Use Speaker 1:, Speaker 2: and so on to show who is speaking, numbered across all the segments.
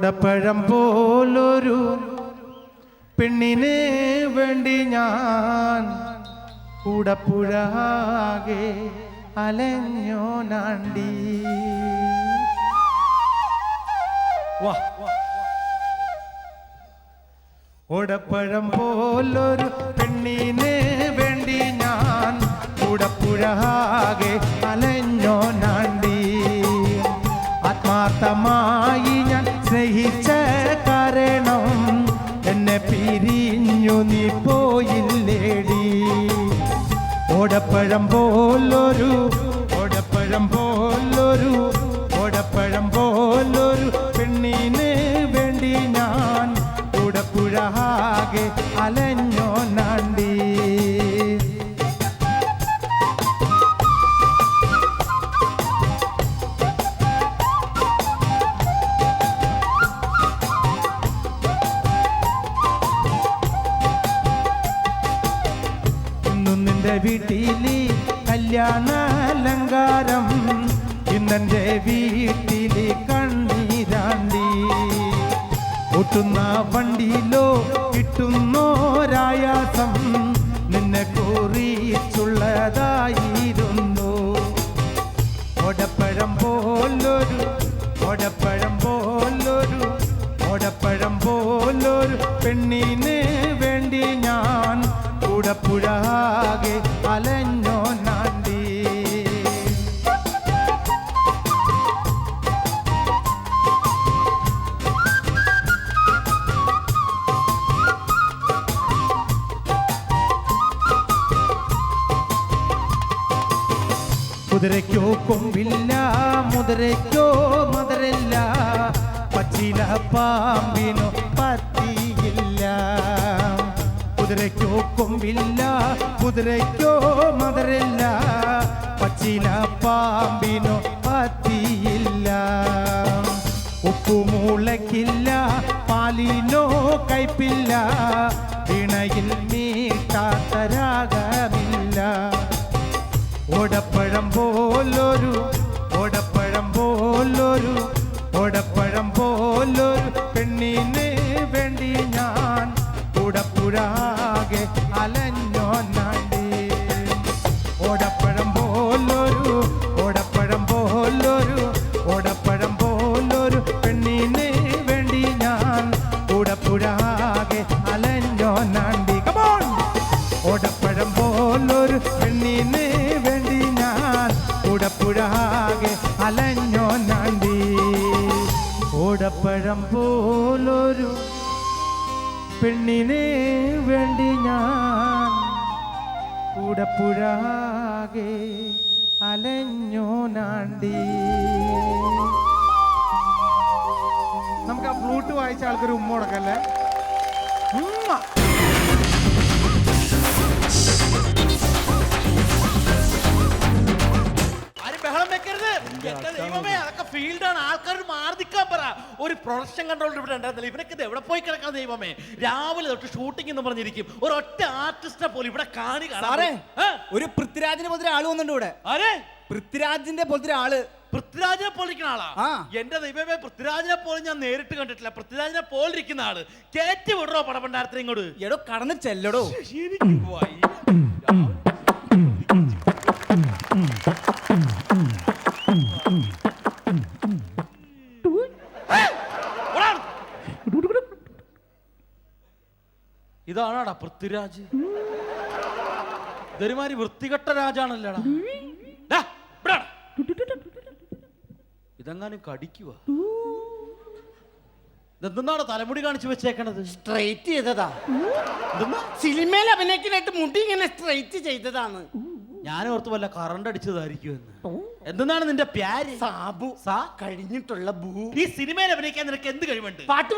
Speaker 1: ഓടപ്പഴം പോലൊരു പെണ്ണിനെ വേണ്ടി ഞാൻ കൂടപ്പുഴാകെ അലഞ്ഞോനാണ്ടി. ഓടപ്പഴം പോലൊരു പെണ്ണിനെ വേണ്ടി ഞാൻ കൂടപ്പുഴാകെ അലഞ്ഞോനാണ്ടി. ആത്മാർത്ഥമായി ഞാൻ സ്നേഹിച്ച കാരണം എന്നെ പിരിഞ്ഞു നീ പോയില്ലേടി. ഓടപ്പഴം പോലൊരു പെണ്ണിന് വേണ്ടി ഞാൻ കൂടപ്പുഴാകെ അലഞ്ഞോനാണ്ടി. നിന്റെ വീട്ടില് കല്യാണ അലങ്കാരം, ഇന്നെന്റെ വീട്ടില് കണ്ണീരാണ്ടി. ഓട്ടുന്ന വണ്ടിയിലോ കിട്ടുന്നോരായാസം നിന്നെ കുറിച്ചുള്ളതായിരുന്നു. ഓടപ്പഴം പോലൊരു പെണ്ണിന് വേണ്ടി ഞാൻ കൂടപ്പുഴാകെ അലഞ്ഞോനാണ്ടി. കുതിരയ്ക്കോ കൊമ്പില്ല, മുതിരയ്ക്കോ മധുരല്ല, പച്ചില പാമ്പിനോ പത്തിയില്ല. കുതിരയ്ക്കോ കൊമ്പില്ല, കുതിരയ്ക്കോ മധുരല്ല, പച്ചില പാമ്പിനോ പത്തിയില്ല. ഉപ്പുമുളക്കില്ല, പാലിനോ കയ്പില്ല, ഇണയിൽ മീട്ടാത്ത രാഗമില്ല. ഓടപ്പഴം പോലൊരു പെണ്ണിന് വേണ്ടി ഞാൻ കൂടപ്പുഴാകെ അലഞ്ഞോനാണ്ടി. ഓടപ്പഴം പോലൊരു പെണ്ണിന് വേണ്ടി ഞാൻ കൂടപ്പുഴാകെ അലഞ്ഞോനാണ്ടി. ഓടപ്പഴം പോലൊരു പെണ്ണിന് വേണ്ടി ഞാൻ കൂടപ്പുഴാകെ അലഞ്ഞോനാണ്ടി. ഓടപ്പഴം പോലൊരു പെണ്ണിന് വേണ്ടി ഞാൻ കൂടപ്പുഴാകെ അലഞ്ഞോനാണ്ടി. നമുക്ക് ആ ഫ്ലൂട്ട് വായിച്ച ആൾക്കൊരു ഉമ്മ കൊടുക്കല്ലേ?
Speaker 2: ആൾക്കാർ മാറി നിൽക്കാൻ പറ. ഒരു പ്രൊഡക്ഷൻ കൺട്രോൾ ഇവിടെ ഉണ്ടായിരുന്നില്ല. ഇവനൊക്കെ എവിടെ പോയി കിടക്കാൻ ദൈവമേ. രാവിലെ തൊട്ട് ഷൂട്ടിംഗ് എന്ന് പറഞ്ഞിരിക്കും. ഒരൊറ്റ ആർട്ടിസ്റ്റിനെ പോലും ഇവിടെ കാണി കാണാൻ.
Speaker 3: ഒരു പൃഥ്വിരാജിനെ പോലത്തെ ആള് വന്നിട്ടുണ്ട് ഇവിടെ.
Speaker 2: ആരെ?
Speaker 3: പൃഥ്വിരാജിന്റെ പോലത്തെ ആള്.
Speaker 2: പൃഥ്വിരാജിനെ പോലിരിക്കുന്ന ആളാ? എന്റെ ദൈവമേ, പൃഥ്വിരാജിനെ പോലും ഞാൻ നേരിട്ട് കണ്ടിട്ടില്ല. പൃഥ്വിരാജിനെ പോലിരിക്കുന്ന ആള് കേറ്റി വിടറോ പടപണ്ടാരത്തിന് ഇങ്ങോട്ട്.
Speaker 3: എടോ കടന്ന് ചെല്ലടോ.
Speaker 2: ഇതാണാടാ പൃഥ്വിരാജ്? ഇതൊരുമാതിരി വൃത്തികെട്ട രാജാണല്ലേടാ. ഇതെങ്ങാനും കടിക്കുക. ഇതെന്താണ് തലമുടി കാണിച്ചു വെച്ചേക്കണത്?
Speaker 4: സ്ട്രൈറ്റ് ചെയ്തതാ. സിനിമയിൽ അഭിനയിക്കാനായിട്ട് മുടി ഇങ്ങനെ സ്ട്രൈറ്റ് ചെയ്തതാണ്.
Speaker 2: ഞാൻ ഓർത്ത് വല്ല കറണ്ട് അടിച്ചതായിരിക്കുമെന്ന്. എന്താണ് നിന്റെ പ്യാര്?
Speaker 4: സാബു. കഴിഞ്ഞിട്ടുള്ള ഭൂ.
Speaker 2: ഈ സിനിമയിൽ അഭിനയിക്കാൻ നിനക്ക് എന്ത് കഴിവുണ്ട്?
Speaker 4: പാട്ട്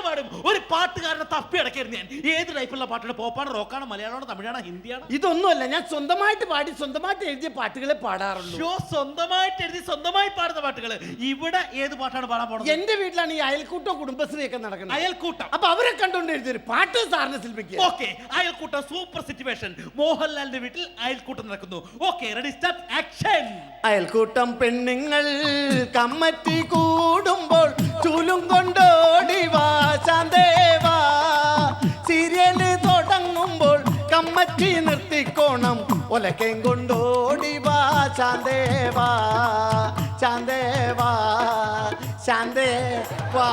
Speaker 4: പാടും.
Speaker 2: ഒരു പാട്ടുകാരനെ തപ്പി അടക്കായിരുന്നു ഞാൻ. ഏത് ടൈപ്പുള്ള പാട്ടാണ്? പോപ്പാണ്, റോക്കാണ്, മലയാളമാണോ, തമിഴാണോ, ഹിന്ദിയാണോ?
Speaker 4: ഇതൊന്നുമല്ല, ഞാൻ സ്വന്തമായിട്ട് പാടി സ്വന്തമായിട്ട് എഴുതിയ പാട്ടുകളെ പാടാറുള്ളൂ.
Speaker 2: സ്വന്തമായിട്ട് എഴുതി സ്വന്തമായി പാടുന്ന പാട്ടുകൾ. ഇവിടെ ഏത് പാട്ടാണ് പാടാൻ പോകുന്നത്?
Speaker 4: എന്റെ വീട്ടിലാണ് ഈ അയൽക്കൂട്ടം കുടുംബശ്രീ ഒക്കെ നടക്കുന്നത്.
Speaker 2: അയൽക്കൂട്ടം.
Speaker 4: അപ്പൊ അവരെ കണ്ടുകൊണ്ട് എഴുതിയൊരു പാട്ട് സാറിനെ ശില്പിക്കുക.
Speaker 2: ഓക്കെ, അയൽക്കൂട്ടം സൂപ്പർ സിറ്റുവേഷൻ. മോഹൻലാലിന്റെ വീട്ടിൽ അയൽക്കൂട്ടം നടക്കുന്നു. Okay, ready, start, action.
Speaker 4: അയൽക്കൂട്ടം പെണ്ണുങ്ങൾ കമ്മറ്റി കൂടുമ്പോൾ ചൂലും കൊണ്ടോടിവാ ശാന്തേവാ സീരിയല് തുടങ്ങുമ്പോൾ കമ്മറ്റി നിർത്തിക്കോണം ഒലക്കയും കൊണ്ടോടിവാ ശാന്തേവാ ശാന്തേവാ ശാന്തേവാ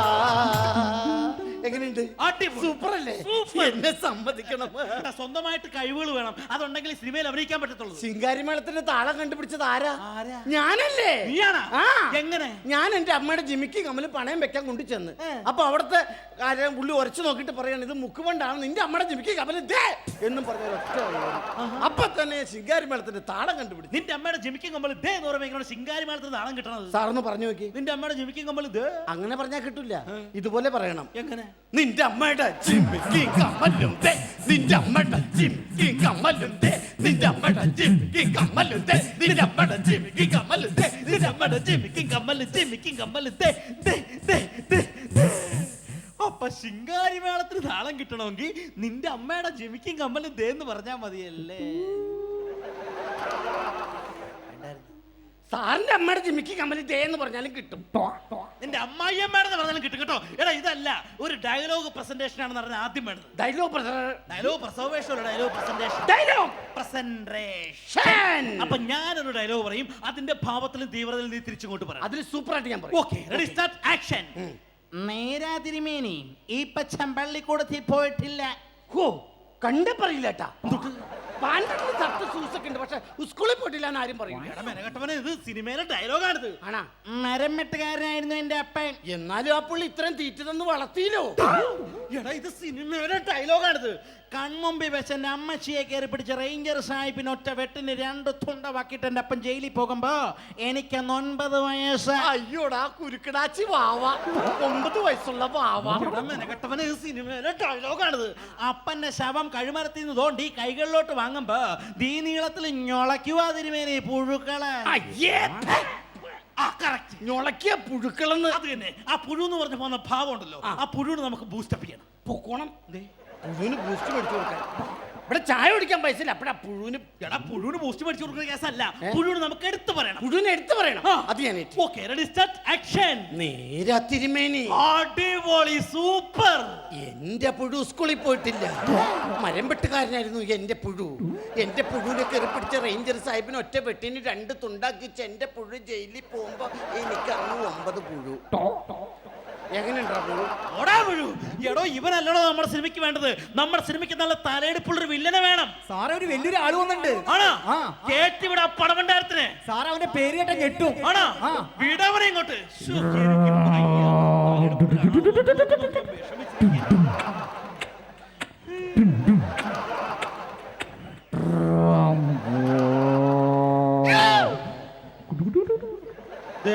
Speaker 4: എങ്ങനെയുണ്ട്? സൂപ്പർ അല്ലേ? എന്നെ സമ്മതിക്കണം.
Speaker 2: സ്വന്തമായിട്ട് കഴിവുകൾ വേണം, അതുണ്ടെങ്കിൽ സിനിമയിൽ അഭിനയിക്കാൻ പറ്റത്തുള്ളൂ.
Speaker 4: ശിങ്കാരിമേളത്തിന്റെ താളം കണ്ടുപിടിച്ചത് ആരാ? ഞാനല്ലേ?
Speaker 2: നീയാണോ?
Speaker 4: ആ.
Speaker 2: എങ്ങനെ?
Speaker 4: ഞാൻ എന്റെ അമ്മയുടെ ജിമിക്ക് കമ്മല് പണയം വെക്കാൻ കൊണ്ടു ചെന്ന് അപ്പൊ അവിടുത്തെ കാര്യം പുള്ളി ഉരച്ചു നോക്കിട്ട് പറയാണ് ഇത് മുക്കുകൊണ്ടാണ് നിന്റെ അമ്മയുടെ ജിമിക്ക് കമ്മല് ദേ എന്നും പറഞ്ഞ ഒറ്റ അപ്പൊ തന്നെ ശിങ്കാരിമേളത്തിന്റെ താളം കണ്ടുപിടിച്ചു.
Speaker 2: നിന്റെ അമ്മയുടെ ജിമിക്കും കമ്മൽ ദേ എന്ന് പറയുമ്പോൾ ശിങ്കാരി മേളത്തിന് താളം കിട്ടണത്.
Speaker 4: സാറൊന്ന് പറഞ്ഞു നോക്കി.
Speaker 2: നിന്റെ അമ്മയുടെ ജിമിക്കും കമ്മൽ ദേ
Speaker 4: അങ്ങനെ പറഞ്ഞാൽ കിട്ടൂല, ഇതുപോലെ പറയണം.
Speaker 2: എങ്ങനെ?
Speaker 4: നിന്റെ അമ്മയുടെ ജിമിക്ക് കമ്മലും ദേ നിന്റെ അമ്മയുടെ ജിമിക്ക് കമ്മലും ദേ നിന്റെ അമ്മയുടെ ജിമിക്ക് കമ്മലും ദേ നിന്റെ അമ്മയുടെ ജിമിക്ക് കമ്മലും ദേ
Speaker 2: നിന്റെ അമ്മയുടെ ജിമിക്കും കമ്മൽ ദേ ദേ ദേ ദേ. അപ്പൊ ശിങ്കാരി മേളത്തിന് താളം കിട്ടണമെങ്കിൽ നിന്റെ അമ്മയുടെ ജിമിക്കും കമ്മലും ദേ എന്ന് പറഞ്ഞാൽ മതിയല്ലേ?
Speaker 4: സാറിന്റെ അമ്മയുടെ ജിമിക്ക് കമ്മല് ദേ എന്ന് പറഞ്ഞാലും കിട്ടും.
Speaker 2: നിന്റെ അമ്മായിയമ്മയുടെ പറഞ്ഞാലും കിട്ടും കേട്ടോ. എടാ ഇതല്ല, ഒരു ഡയലോഗ് പ്രസന്റേഷൻ ആണെന്ന് പറഞ്ഞാൽ ആദ്യം വേണ്ടത്.
Speaker 4: Dialogue
Speaker 2: preservation dialogue presentation.
Speaker 4: Dialogue
Speaker 2: presentation. അപ്പൊ ഞാനൊരു ഡയലോഗ് പറയും, അതിന്റെ ഭാവത്തിലും തീവ്രതയിലും നീ തിരിച്ചിങ്ങോട്ട് പറയാം.
Speaker 4: അതിൽ സൂപ്പർ ആയിട്ട് ഞാൻ പറയും.
Speaker 2: Okay, ready start action. നേരാ തിരുമേനി ഈ പച്ചമ്പള്ളിക്കൂടത്തിൽ പോയിട്ടില്ല.
Speaker 4: ഹോ കണ്ട പറയില്ല കേട്ടാ. പാൻറ്റൊക്കെ ഷർട്ട് ഷൂസൊക്കെ ഉണ്ട്, പക്ഷെ സ്കൂളിൽ പോയിട്ടില്ല എന്ന് ആരും പറയും.
Speaker 2: ഇത് സിനിമയിലെ ഡയലോഗാണിത്.
Speaker 4: ആണാ?
Speaker 2: മരം വെട്ടുകാരനായിരുന്നു എന്റെ അപ്പൻ.
Speaker 4: എന്നാലും ആ പുള്ളി ഇത്രയും തീറ്റ തന്ന് വളർത്തിയില്ലോ.
Speaker 2: എടാ ഇത് സിനിമയുടെ ഡയലോഗാണിത്. കൺമുമ്പി വെച്ച് എന്റെ അമ്മച്ചിയെ കയറി പിടിച്ച റേഞ്ചർ സാഹിബിന് ഒറ്റ വെട്ടിന് 2 തുണ്ടവാക്കിട്ട് എന്റെ അപ്പൻ ജയിലിൽ പോകുമ്പോ എനിക്ക് 9 വയസ്സ്.
Speaker 4: അയ്യോടാ കുരുക്കടാച്ചി വാവ, 9 വയസ്സുള്ള വാവ.
Speaker 2: മെനകെട്ടവന് ഇത് സിനിമയിലെ ഡയലോഗാണിത്. അപ്പന്റെ ശവം കഴുമരത്തിൽ നിന്ന് തോണ്ടി കൈകളിലോട്ട് വാങ്ങുമ്പോ ദീ നീളത്തിൽ ഞൊളയ്ക്കുവാ തിരുമേനി പുഴുക്കള്.
Speaker 4: ഞൊളക്കിയ പുഴുക്കളെന്ന്.
Speaker 2: അത് തന്നെ, ആ പുഴു എന്ന് പറഞ്ഞ പോകുന്ന ഭാവം ഉണ്ടല്ലോ, ആ പുഴുവിന് നമുക്ക് ബൂസ്റ്റപ്പ് ചെയ്യണം.
Speaker 4: പൊക്കോണം. പുഴുവിന് ബൂസ്റ്റ് മേടിച്ചു കൊടുക്കാൻ. ഇവിടെ ചായ കുടിക്കാൻ പൈസ ഇല്ല, അപ്പഴാ പുഴുവിന്.
Speaker 2: എടാ പുഴുവിന് ബൂസ്റ്റ് മേടിച്ചു കൊടുക്കുന്ന കേസല്ല, പുഴുവിന് നമുക്ക് എടുത്തു പറയണം.
Speaker 4: പുഴുവിനെ എടുത്തു പറയണം. അത് ഞാൻ
Speaker 2: ഓക്കേ, റെഡി സ്റ്റാർട്ട് ആക്ഷൻ.
Speaker 4: നേരാ തിരുമേനി.
Speaker 2: അടിപൊളി, സൂപ്പർ.
Speaker 4: എന്റെ പുഴു സ്കൂളിൽ പോയിട്ടില്ല. മരം വെട്ടുകാരനായിരുന്നു എന്റെ പുഴു. എന്റെ പുഴുവിനെ കയറി പിടിച്ച റേഞ്ചർ സാഹിബിന് ഒറ്റ വെട്ടിന് 2 തുണ്ടാക്കിച്ച് എന്റെ പുഴു ജയിലിൽ പോകുമ്പോ എനിക്ക് അന്ന് 9 പുഴു. എങ്ങനെയുണ്ടാ പുഴു?
Speaker 2: ഓടാ പുഴു. എടോ ഇവനല്ലടോ നമ്മുടെ സിനിമയ്ക്ക് വേണ്ടത്. നമ്മുടെ സിനിമയ്ക്ക് നല്ല തലയെടുപ്പുള്ളൊരു വില്ലനെ വേണം.
Speaker 3: സാറേ ഒരു വലിയൊരു ആള് വന്നിട്ടുണ്ട്.
Speaker 2: ആണോ?
Speaker 3: ആ.
Speaker 2: കേട്ടിവിടെ പടവണ്ടാരത്തിന്.
Speaker 3: സാറേ അവന്റെ പേര് കേട്ട ഞെട്ടും.
Speaker 2: ആണോ?
Speaker 3: ആ.
Speaker 2: വിടവനെ ഇങ്ങോട്ട്.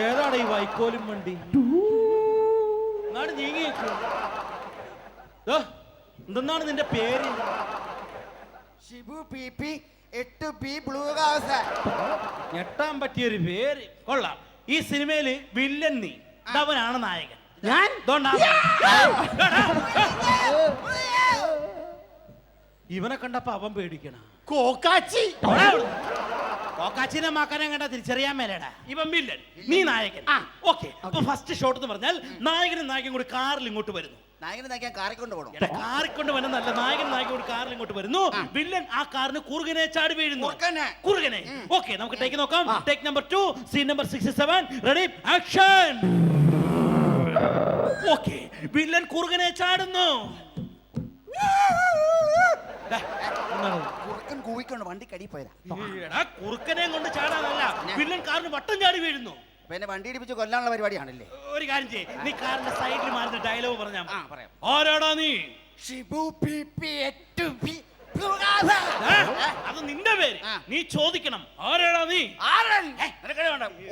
Speaker 2: ഏതാണ് ഈ വൈക്കോലും വണ്ടി? എന്തെന്നാണ് നിന്റെ പേര്?
Speaker 5: Shibu PP 8B blue house.
Speaker 2: ഞെട്ടാൻ പറ്റിയൊരു പേര് കൊള്ളാം. ഈ സിനിമയില് വില്ലൻ നീ, അവനാണ് നായകൻ.
Speaker 4: ഞാൻ
Speaker 2: ഇവനെ കണ്ടപ്പോ അവൻ പേടിക്കണ.
Speaker 4: കോക്കാച്ചി.
Speaker 2: കോക്കാച്ചിനെ മാക്കാനെ കണ്ട തിരിച്ചറിയാൻ മേലേടാ. ഇവൻ വില്ലൻ, നീ നായകൻ. ഓക്കെ, അപ്പൊ ഫസ്റ്റ് ഷോട്ട് എന്ന് പറഞ്ഞാൽ നായകനും നായകൻ കൂടി കാറിൽ ഇങ്ങോട്ട് വരുന്നു.
Speaker 5: നായകനെ നായകൻ കാറിക്കൊണ്ട് പോകണം.
Speaker 2: കാറിക്കൊണ്ട് വരുന്നല്ല, നായകൻ നായകൻ കൂടി കാറിൽ ഇങ്ങോട്ട് വരുന്നു. വില്ലൻ ആ കാറിന് കുറുകനെ ചാടി വീഴുന്നു. കുറുകനെ. ഓക്കെ, നമുക്ക് ടേക്ക് നോക്കാം. Take number 2, scene number 67. Ready action. Okay, villain കുറുകനെ ചാടുന്നു.
Speaker 5: കുറുക്കൻ കൂവിക്കൊണ്ട് വണ്ടി കടി പോയതാ.
Speaker 2: കുറുക്കനെ കൊണ്ട് ചാടാനല്ല, വില്ലൻ കാറിന് വട്ടം ചാടി വീഴുന്നു.
Speaker 5: പിന്നെ വണ്ടി ഇടിപ്പിച്ച് കൊല്ലാനുള്ള പരിപാടിയാണല്ലേ?
Speaker 2: ഒരു കാര്യം ചെയ്യ്, നീ കാറിന്റെ സൈഡിൽ മാറുന്ന ഡയലോഗ് പറഞ്ഞാ
Speaker 5: പറയാം.
Speaker 2: ആരാടാ നീ?
Speaker 5: ഷിബു PP 8B ബ്ലൂ
Speaker 2: അത് നിന്റെ പേര്, നീ ചോദിക്കണം. ആരാടാ നീ?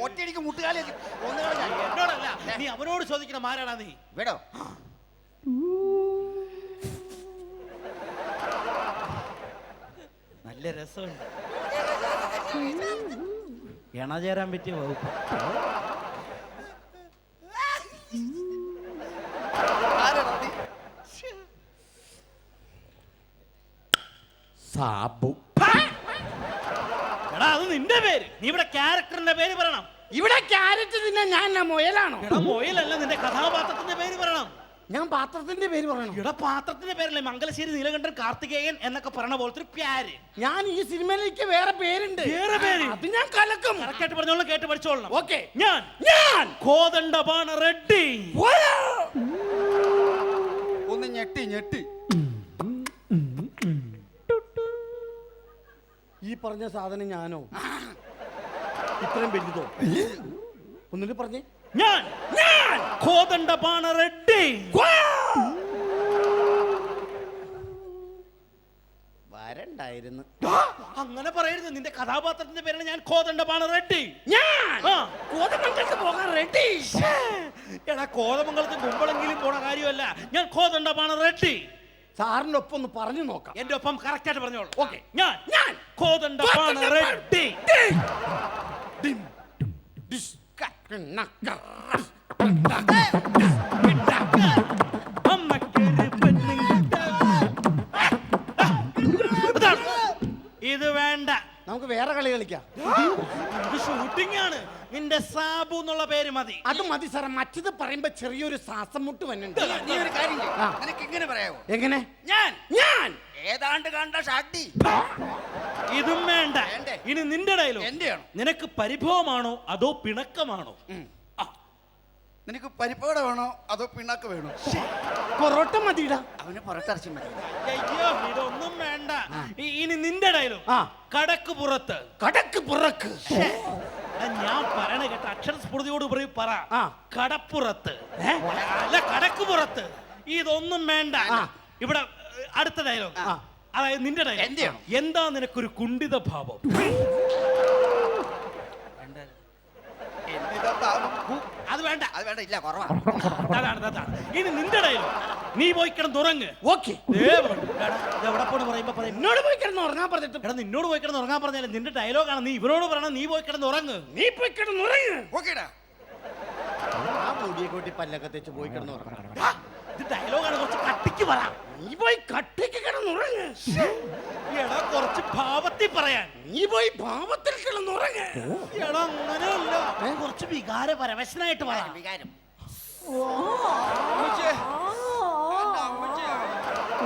Speaker 5: ഒറ്റയടിക്ക് മുട്ടുകാലി
Speaker 2: എന്നോടല്ല, നീ അവനോട് ചോദിക്കണം. ആരാടാ നീ?
Speaker 5: വേടോ
Speaker 2: നല്ല രസമുണ്ട്. ഇണചേരാൻ പറ്റിയ വകുപ്പ്.
Speaker 4: സാബു.
Speaker 2: എടാ അത് നിന്റെ പേര്. നീ ഇവിടെ ക്യാരക്ടറിന്റെ പേര് പറയണം.
Speaker 4: ഇവിടെ ക്യാരറ്റ് തിന്നാൻ ഞാൻ മുയലാണോ?
Speaker 2: എടാ മൊയിലല്ല, നിന്റെ കഥാപാത്രത്തിന്റെ പേര് പറയണം.
Speaker 4: ഞാൻ പാത്രത്തിന്റെ പേര് പറയണം.
Speaker 2: ഇവിടെ പാത്രത്തിന്റെ പേരല്ലേ മംഗലശ്ശേരി നീലകണ്ഠൻ കാർത്തികേയൻ എന്നൊക്കെ പറയണ പോലത്തെ ഒരു പ്യാര്.
Speaker 4: ഞാൻ ഈ സിനിമയിലേക്ക് വേറെ പേരുണ്ട്.
Speaker 2: വേറെ പേര്?
Speaker 4: അത് ഞാൻ കലക്കും.
Speaker 2: കറക്റ്റായിട്ട് പറഞ്ഞോളാം, കേട്ട് പഠിച്ചോളണം.
Speaker 4: ഓക്കെ.
Speaker 2: ഞാൻ കോദണ്ഡപാണ റെഡ്ഡി.
Speaker 5: ഒന്ന് ഞെട്ടി
Speaker 4: ഈ പറഞ്ഞ സാധനം ഞാനോ? ഇത്രയും വലുതോ? ഒന്നിട്ട് പറഞ്ഞേ.
Speaker 2: ഞാൻ കോദണ്ഡപാണ റെഡ്ഡി.
Speaker 4: വരണ്ടായിരുന്നു.
Speaker 2: അങ്ങനെ പറയരുത്. നിന്റെ കഥാപാത്രത്തിന്റെ പേരാണ് ഞാൻ കോദണ്ഡപാണ റെഡ്ഡി.
Speaker 4: കോതമംഗലത്ത് പോകാൻ റെഡി.
Speaker 2: എടാ കോതമംഗലത്ത് കുമ്പളെങ്കിലും പോണ കാര്യമല്ല. ഞാൻ കോദണ്ഡപാണ റെഡ്ഡി.
Speaker 4: സാറിന്റെ ഒപ്പം ഒന്ന് പറഞ്ഞു നോക്കാം.
Speaker 2: എന്റെ ഒപ്പം കറക്റ്റ് ആയിട്ട് പറഞ്ഞോളൂ.
Speaker 4: ഓക്കെ.
Speaker 2: ഞാൻ കോദണ്ഡപാണ റെഡ്ഡി. ഇത് വേണ്ട,
Speaker 4: നമുക്ക് വേറെ കളി കളിക്കാം.
Speaker 2: ഇത് ഷൂട്ടിംഗ് ആണ്. നിന്റെ സാബു എന്നുള്ള പേര് മതി.
Speaker 4: അത് മതി സാറേ. മറ്റത് പറയുമ്പോ ചെറിയൊരു ശ്വാസം മുട്ട് വന്നുണ്ട്.
Speaker 5: നീ ഒരു കാര്യം ചെയ്യ്.
Speaker 4: ആ.
Speaker 5: നിനക്ക് ഇങ്ങനെ പറയാവോ?
Speaker 4: എങ്ങനെ?
Speaker 5: ഞാൻ ഏതാണ്ട് കണ്ട ഷാട്ടി.
Speaker 2: ഇതും വേണ്ട.
Speaker 5: വേണ്ടേ?
Speaker 2: ഇനി നിന്റെ ഡയലോഗ്.
Speaker 5: എന്റെയാണോ?
Speaker 2: നിനക്ക് പരിഭവമാണോ അതോ പിണക്കമാണോ?
Speaker 5: നിനക്ക് പരിപ്പോട വേണോ അതോ പിണ്ണാക്ക് വേണോ?
Speaker 4: പൊറോട്ട മതിയിടാ.
Speaker 5: അവന് പുറത്തിറച്ചി മതി.
Speaker 2: അയ്യോ, ഇതൊന്നും വേണ്ട. ഇനി നിന്റെ ഡയലോഗ്.
Speaker 4: ആ.
Speaker 2: കടക്ക് പുറത്ത്.
Speaker 4: കടക്ക് പുറക്ക്.
Speaker 2: ഞാൻ പറയണ കേട്ട അക്ഷരസ്ഫുടതയോട് പറ.
Speaker 4: ആ.
Speaker 2: കടപ്പുറത്ത്. അല്ല, കടക്ക് പുറത്ത്. ഇതൊന്നും വേണ്ട.
Speaker 4: ആ.
Speaker 2: ഇവിടെ അടുത്ത ഡയലോഗ്.
Speaker 4: ആ.
Speaker 2: അതായത് നിന്റെ ഡയലോഗ്.
Speaker 5: എന്റെയാണോ?
Speaker 2: എന്താ നിനക്കൊരു കുണ്ഠിത ഭാവം? അത് വേണ്ട.
Speaker 5: അത് വേണ്ട, ഇല്ല കുറവാ.
Speaker 2: അതാണ്. ഇനി നിന്റെ ഡയലോഗ്. നീ പോയി കിടന്നുറങ്ങ്.
Speaker 4: ഓക്കെ.
Speaker 2: എവിടെ പോണ് പറയുമ്പോ പറയും.
Speaker 4: എന്നോട് പോയി കിടന്ന് ഉറങ്ങാൻ പറഞ്ഞിട്ട്.
Speaker 2: എടാ, നിന്നോട് പോയി കിടന്ന് ഉറങ്ങാൻ പറഞ്ഞാലും നിന്റെ ഡയലോഗാണ്. നീ ഇവരോട് പറയണം നീ പോയി കിടന്ന് ഉറങ്ങ്.
Speaker 4: നീ പോയി കിടന്ന് ഉറങ്ങ്.
Speaker 5: ഓക്കേടാ.
Speaker 4: ആ മുടിയെ കൂട്ടി പല്ലൊക്കെ തെച്ച് പോയി കിടന്ന് ഉറങ്ങണം.
Speaker 2: ഇത് ഡയലോഗാണ്, കുറച്ച് കട്ടിക്ക് പറ.
Speaker 4: നീ പോയി കട്ടിക്ക് കിടന്നുറങ്ങ്.
Speaker 2: എടാ, കുറച്ച് ഭാവത്തിൽ പറയാൻ.
Speaker 4: നീ പോയി ഭാവത്തിൽ കിടന്നുറങ്ങ്.
Speaker 2: എടാ, അങ്ങനെയല്ല, കുറച്ച് വികാര പരവശനായിട്ട് പറ.
Speaker 5: വികാരം.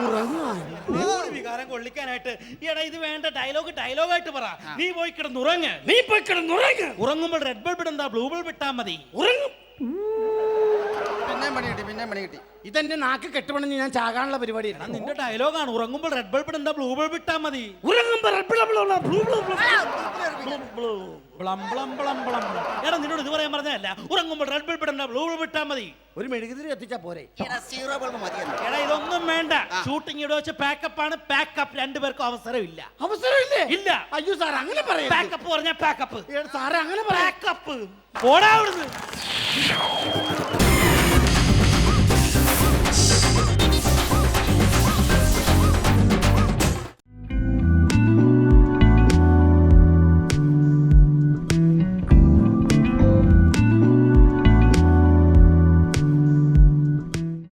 Speaker 4: ഉറങ്ങാൻ.
Speaker 2: വികാരം കൊള്ളിക്കാനായിട്ട്. എടാ, ഇത് വേണ്ട. ഡയലോഗായിട്ട് പറ. നീ പോയി കിടന്നുറങ്ങ്.
Speaker 4: നീ പോയി കിടന്നുറങ്ങ്.
Speaker 2: ഉറങ്ങുമ്പോൾ റെഡ് ബൾബ് ഇടണ്ട, ബ്ലൂ ബൾബ് ഇട്ടാ മതി.
Speaker 4: ഉറങ്ങും.
Speaker 5: പിന്നെ പണി കിട്ടി.
Speaker 4: ഇതെന്റെ നാക്ക് കെട്ടുപണിഞ്ഞ് ഞാൻ ചാകാനുള്ള പരിപാടി.
Speaker 2: എടാ, നിന്റെ ഡയലോഗാണ്. ഉറങ്ങുമ്പോൾ റെഡ് ബൾബ് ഇടണ്ട, ബ്ലൂ ബൾബ് ഇട്ടാ മതി.
Speaker 4: ഉറങ്ങുമ്പോ
Speaker 2: ബ്ലം ബ്ലം ബ്ലം ബ്ലം ബ്ലം. എടാ, നിന്നോട് ഇത് പറയാൻ പറഞ്ഞതല്ല. ഉറങ്ങുമ്പോൾ റെഡ് ബൾബ് ഇടണ്ട, ബ്ലൂ ബൾബ് ഇട്ടാ മതി.
Speaker 4: ഒരു മെഴുകുതിരി എത്തിച്ചാ പോരെ.
Speaker 5: സീറോ ബൾബ് മതിയെന്ന്.
Speaker 2: എടാ, ഇതൊന്നും വേണ്ട. ഷൂട്ടിംഗ് ഇവിടെ വെച്ച് പാക്കപ്പ് ആണ്. പാക്കപ്പ് രണ്ടുപേർക്കും അവസരമില്ല.
Speaker 4: അവസരമില്ലേ?
Speaker 2: ഇല്ല.
Speaker 4: അയ്യോ സാർ, അങ്ങനെ പറയാം.
Speaker 2: പാക്കപ്പ് പറഞ്ഞാ പാക്കപ്പ്.
Speaker 4: സാറേ അങ്ങനെ പറയാം.
Speaker 2: പാക്കപ്പ്. ഓടാ അവിടുന്ന്.